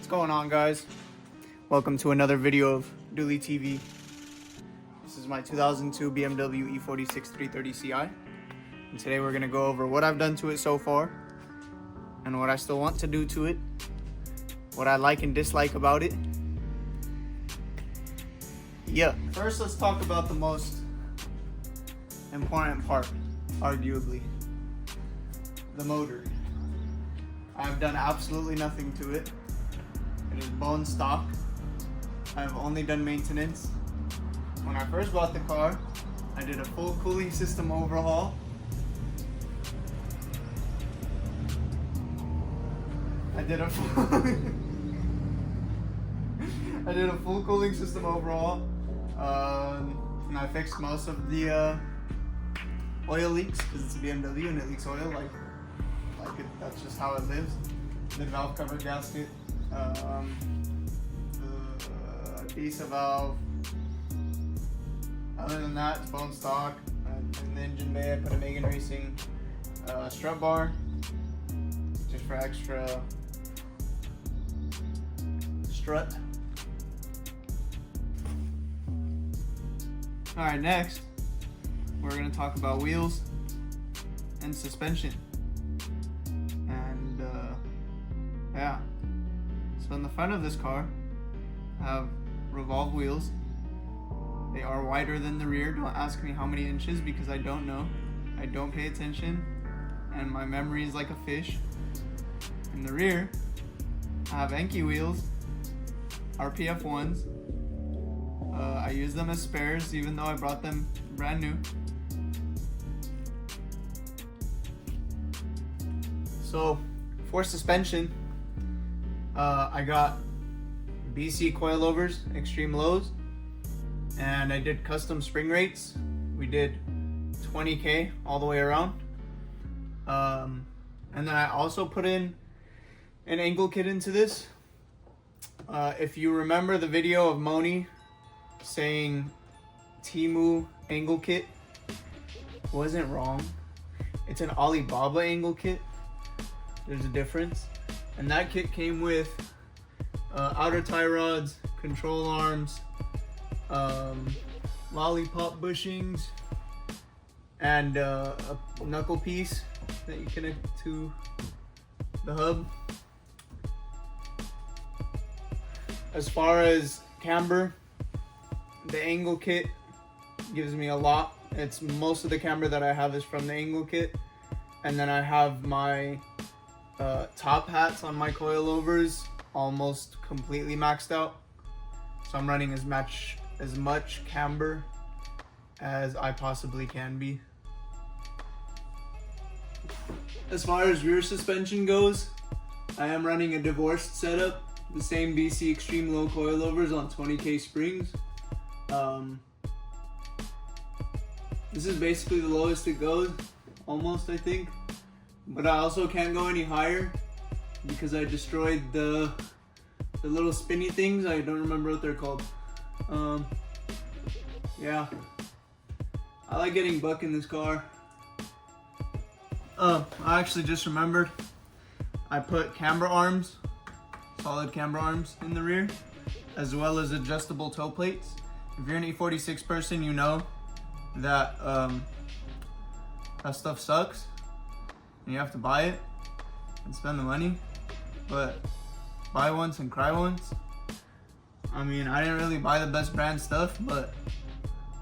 What's going on, guys? Welcome to another video of Dooley TV. This is my 2002 BMW E46 330CI, and today we're gonna go over what I've done to it so far and what I still want to do to it, what I like and dislike about it. Yeah, first let's talk about the most important part, arguably, the motor. I've done absolutely nothing to it. It is bone stock. I've only done maintenance. When I first bought the car, I did a full cooling system overhaul. I did a full cooling system overhaul. And I fixed most of the oil leaks because it's a BMW and it leaks oil that's just how it lives. The valve cover gasket, the diesel valve. Other than that, it's bone stock. In the engine bay, I put a Megan Racing strut bar just for extra strut. Alright, next we're going to talk about wheels and suspension. And yeah, so in the front of this car I have revolved wheels. They are wider than the rear. Don't ask me how many inches because I don't know. I don't pay attention and my memory is like a fish. In the rear I have Enki wheels, RPF ones. I use them as spares even though I brought them brand new. So for suspension, I got BC coilovers, extreme lows, and I did custom spring rates. We did 20K all the way around. And then I also put in an angle kit into this. If you remember the video of Moni saying Temu angle kit, wasn't wrong. It's an Alibaba angle kit. There's a difference. And that kit came with outer tie rods, control arms, lollipop bushings, and a knuckle piece that you connect to the hub. As far as camber, the angle kit gives me a lot. It's most of the camber that I have is from the angle kit. And then I have my top hats on my coilovers almost completely maxed out. So I'm running as much camber as I possibly can be. As far as rear suspension goes, I am running a divorced setup. The same BC extreme low coilovers on 20K springs. This is basically the lowest it goes, almost, I think. But I also can't go any higher because I destroyed the little spinny things. I don't remember what they're called. Yeah. I like getting buck in this car. I actually just remembered. I put camber arms, solid camber arms in the rear, as well as adjustable toe plates. If you're an E46 person, you know that that stuff sucks. And you have to buy it and spend the money, but buy once and cry once. I mean, I didn't really buy the best brand stuff, but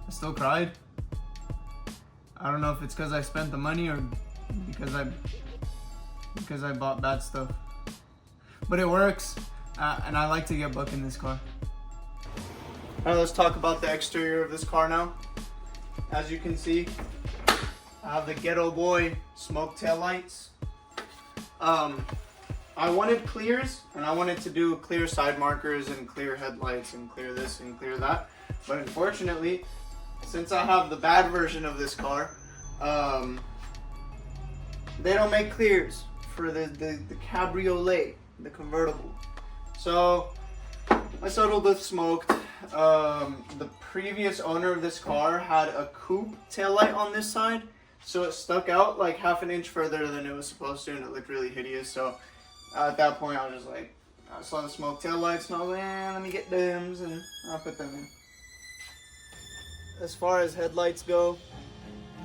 I still cried. I don't know if it's because I spent the money or because I bought bad stuff, but it works, and I like to get buck in this car. Alright, let's talk about the exterior of this car now. As you can see, I have the Ghetto Boy smoke tail lights. I wanted clears, and I wanted to do clear side markers and clear headlights and clear this and clear that. But unfortunately, since I have the bad version of this car, they don't make clears for the cabriolet, the convertible. So I settled with smoked. The previous owner of this car had a coupe taillight on this side, so it stuck out like half an inch further than it was supposed to, and it looked really hideous. So at that point I was just like, I saw the smoke tail lights and I was like, let me get those, and I'll put them in. As far as headlights go,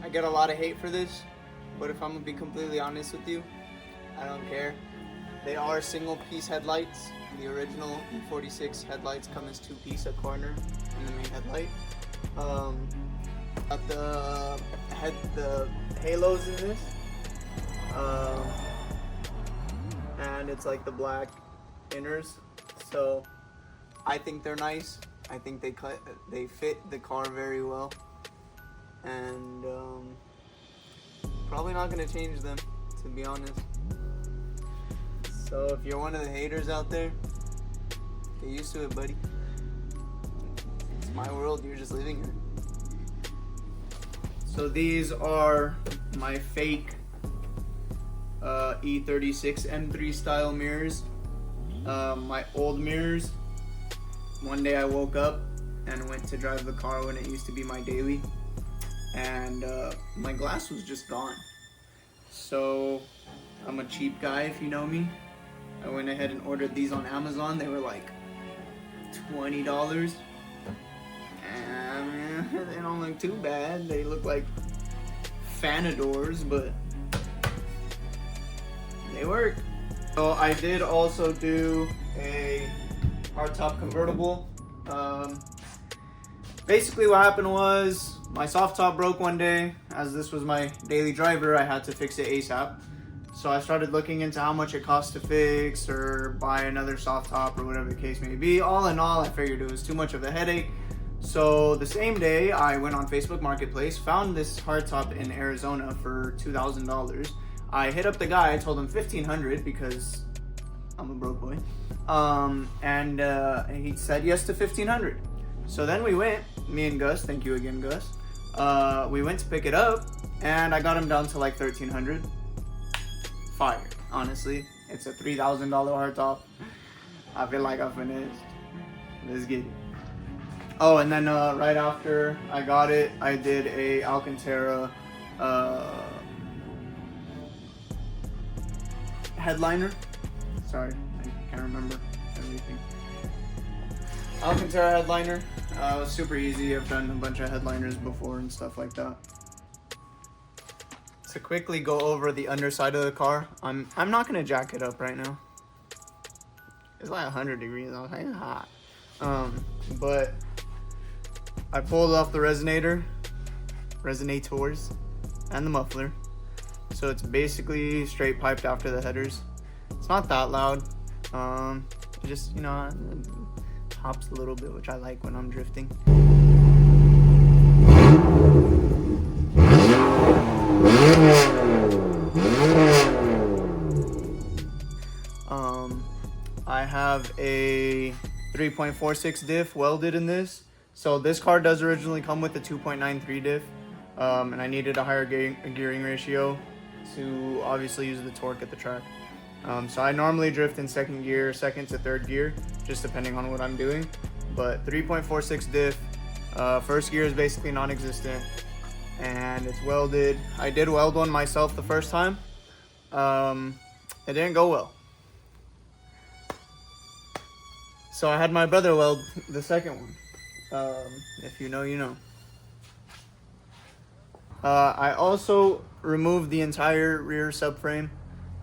I get a lot of hate for this, but if I'm gonna be completely honest with you, I don't care. They are single piece headlights. The original E46 headlights come as 2-piece, a corner and the main headlight. Got the halos in this, and it's like the black inners. So I think they're nice. I think they fit the car very well, and probably not gonna change them, to be honest. So if you're one of the haters out there, get used to it, buddy. It's my world, you're just living in it. So these are my fake E36 M3 style mirrors. My old mirrors. One day I woke up and went to drive the car when it used to be my daily, and my glass was just gone. So I'm a cheap guy, if you know me. I went ahead and ordered these on Amazon. They were like $20, and they don't look too bad. They look like Fanadors, but they work. So I did also do a hardtop convertible. Basically what happened was my soft top broke one day. As this was my daily driver, I had to fix it ASAP. So I started looking into how much it cost to fix or buy another soft top or whatever the case may be. All in all, I figured it was too much of a headache. So the same day I went on Facebook Marketplace, found this hardtop in Arizona for $2,000. I hit up the guy, I told him $1,500 because I'm a broke boy. And he said yes to $1,500. So then we went, me and Gus, thank you again, Gus. We went to pick it up, and I got him down to like $1,300. Fire, honestly. It's a $3,000 hardtop. I feel like I finished. Let's get it. Oh, and then right after I got it, I did a Alcantara headliner. Sorry, I can't remember everything. Alcantara headliner. It was super easy. I've done a bunch of headliners before and stuff like that. To quickly go over the underside of the car, I'm not gonna jack it up right now. It's like 100 degrees. I was like, it's hot. But I pulled off the resonators, and the muffler. So it's basically straight piped after the headers. It's not that loud. It just, it hops a little bit, which I like when I'm drifting. I have a 3.46 diff welded in this. So this car does originally come with a 2.93 diff, and I needed a higher gearing ratio to obviously use the torque at the track. So I normally drift in second to third gear, just depending on what I'm doing. But 3.46 diff, first gear is basically non-existent, and it's welded. I did weld one myself the first time. It didn't go well. So I had my brother weld the second one. If you know, you know. I also removed the entire rear subframe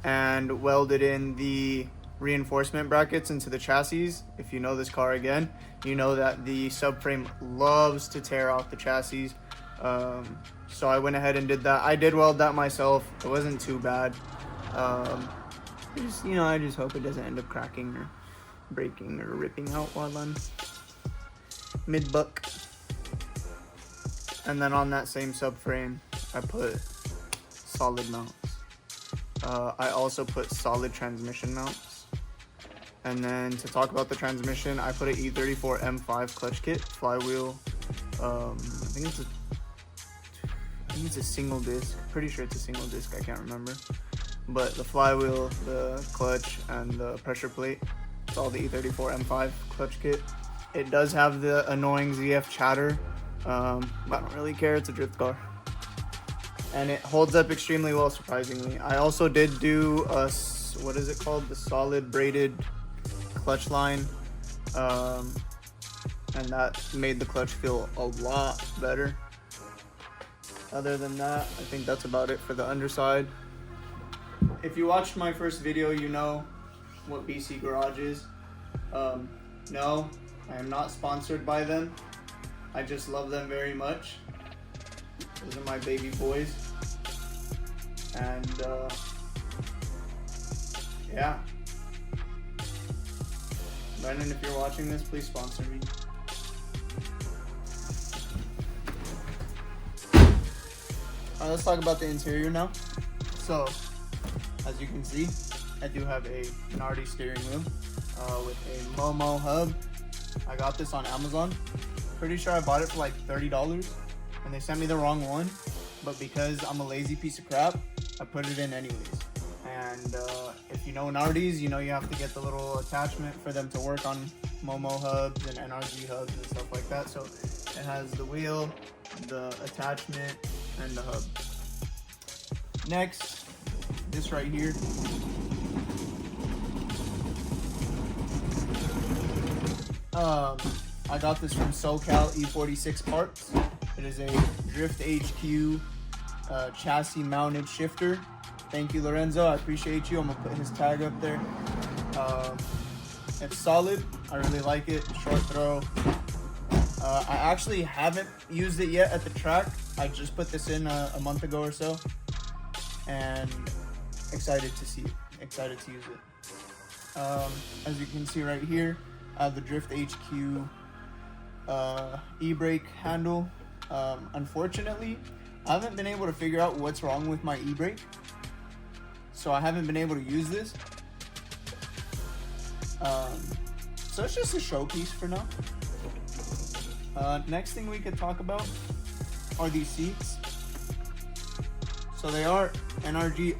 and welded in the reinforcement brackets into the chassis. If you know this car again, you know that the subframe loves to tear off the chassis. So I went ahead and did that. I did weld that myself. It wasn't too bad. I just hope it doesn't end up cracking or breaking or ripping out while I'm mid-buck. And then on that same subframe, I put solid mounts. I also put solid transmission mounts. And then to talk about the transmission, I put an E34 M5 clutch kit, flywheel. I think it's a single disc. Pretty sure it's a single disc, I can't remember. But the flywheel, the clutch, and the pressure plate, it's all the E34 M5 clutch kit. It does have the annoying ZF chatter, but I don't really care, it's a drift car. And it holds up extremely well, surprisingly. I also did do a, what is it called? The solid braided clutch line, and that made the clutch feel a lot better. Other than that, I think that's about it for the underside. If you watched my first video, you know what BC Garage is. No, I am not sponsored by them. I just love them very much. Those are my baby boys. And yeah. Brendan, if you're watching this, please sponsor me. Let's talk about the interior now. So, as you can see, I do have a Nardi steering wheel with a Momo hub. I got this on Amazon. Pretty sure I bought it for like $30, and they sent me the wrong one. But because I'm a lazy piece of crap, I put it in anyways. And if you know Nardis, you know you have to get the little attachment for them to work on Momo hubs and NRG hubs and stuff like that. So it has the wheel, the attachment, and the hub. Next, this right here. I got this from SoCal E46 Parts. It is a Drift HQ chassis mounted shifter. Thank you, Lorenzo. I appreciate you. I'm gonna put his tag up there. It's solid. I really like it. Short throw. I actually haven't used it yet at the track. I just put this in a month ago or so, and excited to see it. Excited to use it. As you can see right here, I have the Drift HQ e-brake handle. Unfortunately, I haven't been able to figure out what's wrong with my e-brake, so I haven't been able to use this. So it's just a showpiece for now. Next thing we could talk about are these seats. So they are NRG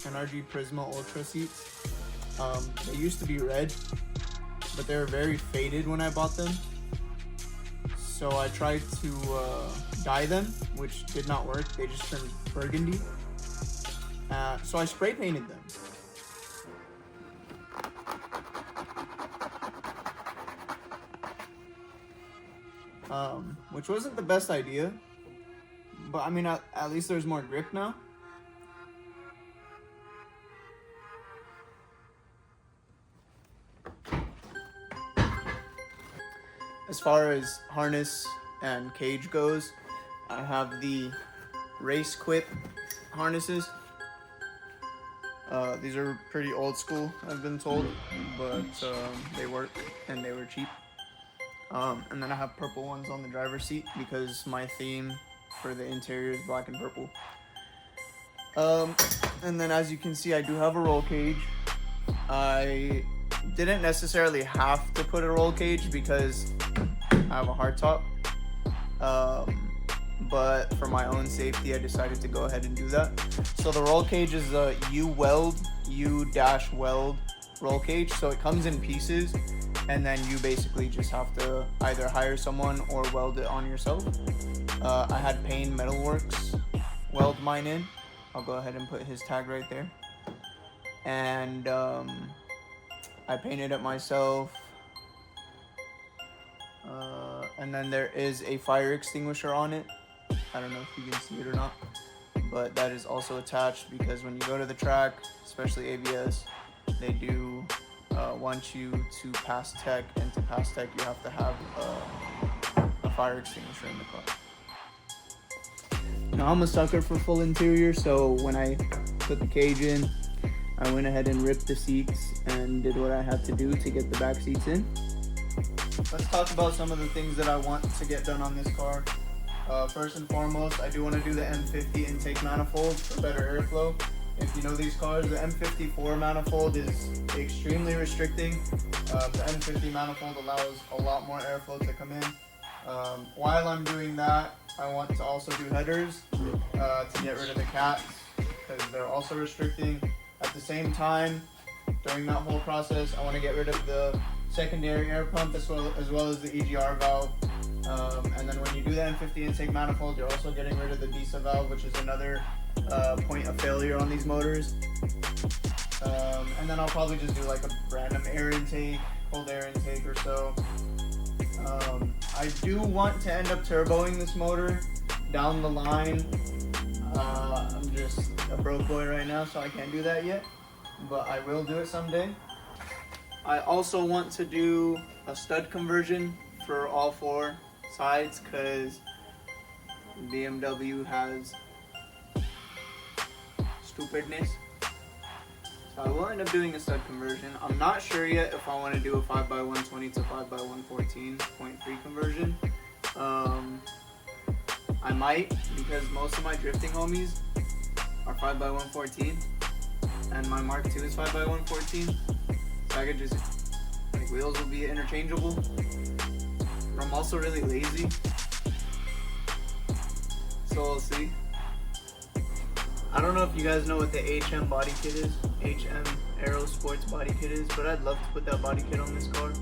Prisma Ultra seats. They used to be red, but they were very faded when I bought them. So I tried to dye them, which did not work. They just turned burgundy. So I spray painted them. Which wasn't the best idea, but I mean, at least there's more grip now. As far as harness and cage goes, I have the Race Quip harnesses. These are pretty old school, I've been told, but they work and they were cheap. And then I have purple ones on the driver's seat because my theme for the interior is black and purple. And then as you can see, I do have a roll cage. I didn't necessarily have to put a roll cage because I have a hardtop. But for my own safety, I decided to go ahead and do that. So the roll cage is a u-weld, u-weld roll cage. So it comes in pieces, and then you basically just have to either hire someone or weld it on yourself. I had Payne Metalworks weld mine in. I'll go ahead and put his tag right there. And I painted it myself. And then there is a fire extinguisher on it. I don't know if you can see it or not, but that is also attached because when you go to the track, especially ABS, they do want you to pass tech, and to pass tech you have to have a fire extinguisher in the car. Now I'm a sucker for full interior, so when I put the cage in, I went ahead and ripped the seats and did what I had to do to get the back seats in. Let's talk about some of the things that I want to get done on this car. First and foremost, I do want to do the M50 intake manifold for better airflow. If you know these cars, the M54 manifold is extremely restricting. The M50 manifold allows a lot more airflow to come in. While I'm doing that, I want to also do headers to get rid of the cats because they're also restricting. At the same time, during that whole process, I want to get rid of the secondary air pump as well as the EGR valve. And then when you do the M50 intake manifold, you're also getting rid of the DISA valve, which is another point of failure on these motors. And then I'll probably just do like a random air intake, cold air intake or so. I do want to end up turboing this motor down the line. I'm just a broke boy right now, so I can't do that yet, but I will do it someday. I also want to do a stud conversion for all four sides because BMW has stupidness. So I will end up doing a stud conversion. I'm not sure yet if I want to do a 5x120 to 5x114.3 conversion. I might, because most of my drifting homies are 5x114 and my Mark II is 5x114. So I could just, like, wheels will be interchangeable. But I'm also really lazy, so we'll see. I don't know if you guys know what the HM body kit is, HM Aero Sports body kit is, but I'd love to put that body kit on this car.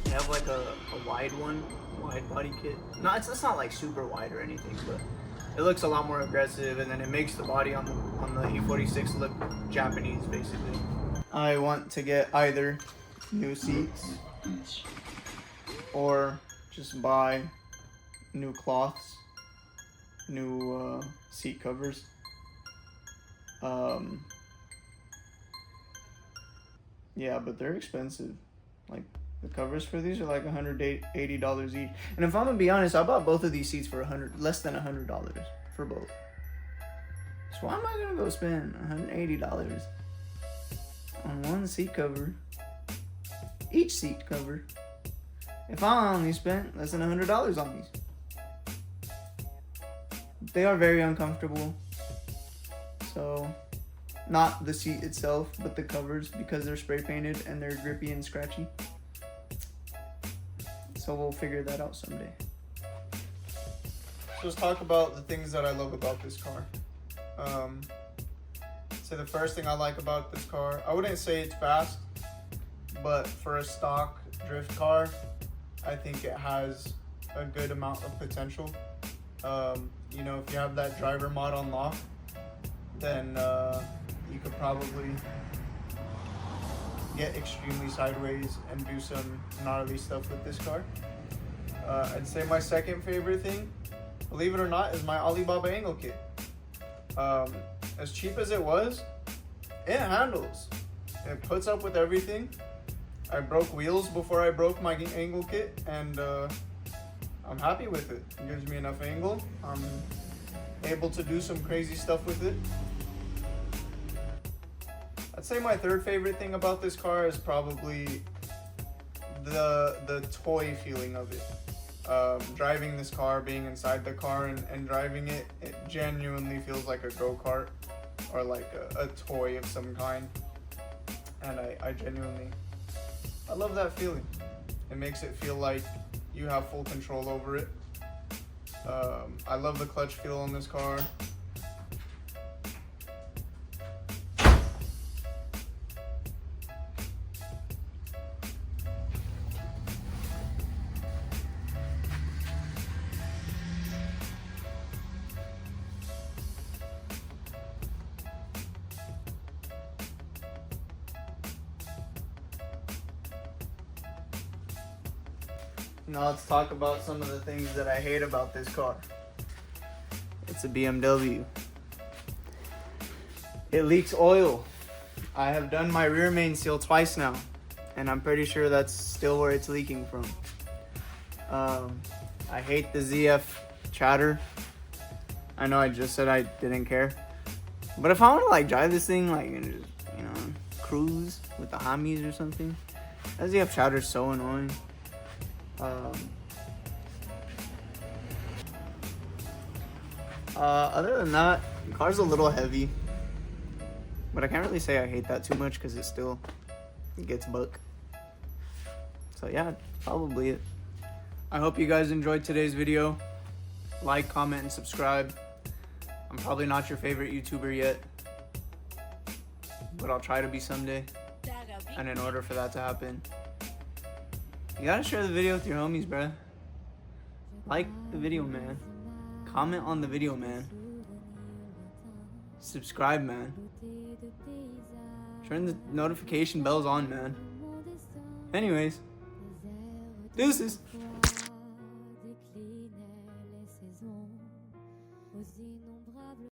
They have like a wide body kit. No, it's not like super wide or anything, but it looks a lot more aggressive, and then it makes the body on the E46 look Japanese, basically. I want to get either new seats or just buy new cloths, new seat covers. Yeah, but they're expensive. Like, the covers for these are like $180 each. And if I'm gonna be honest, I bought both of these seats for less than $100 for both. So why am I gonna go spend $180 on one seat cover, each seat cover, if I only spent less than $100 on these? They are very uncomfortable. So, not the seat itself, but the covers, because they're spray painted and they're grippy and scratchy. So we'll figure that out someday. Let's talk about the things that I love about this car. So the first thing I like about this car, I wouldn't say it's fast, but for a stock drift car, I think it has a good amount of potential. You know, if you have that driver mod unlocked, then you could probably get extremely sideways and do some gnarly stuff with this car. I'd say my second favorite thing, believe it or not, is my Alibaba angle kit. As cheap as it was, it handles. It puts up with everything. I broke wheels before I broke my angle kit, and I'm happy with it. It gives me enough angle. I'm able to do some crazy stuff with it. I'd say my third favorite thing about this car is probably the toy feeling of it. Driving this car, being inside the car and driving it, it genuinely feels like a go-kart or like a toy of some kind. And I love that feeling. It makes it feel like you have full control over it. I love the clutch feel on this car. Now let's talk about some of the things that I hate about this car. It's a BMW. It leaks oil. I have done my rear main seal twice now, and I'm pretty sure that's still where it's leaking from. I hate the ZF chatter. I know I just said I didn't care, but if I want to like drive this thing like and just, you know, cruise with the homies or something, that ZF chatter is so annoying. Other than that, the car's a little heavy, but I can't really say I hate that too much because it gets buck. So yeah, probably it. I hope you guys enjoyed today's video. Like, comment, and subscribe. I'm probably not your favorite YouTuber yet, but I'll try to be someday. And in order for that to happen, you gotta share the video with your homies, bruh. Like the video, man. Comment on the video, man. subscribe, man. Turn the notification bells on, man. Anyways, deuces.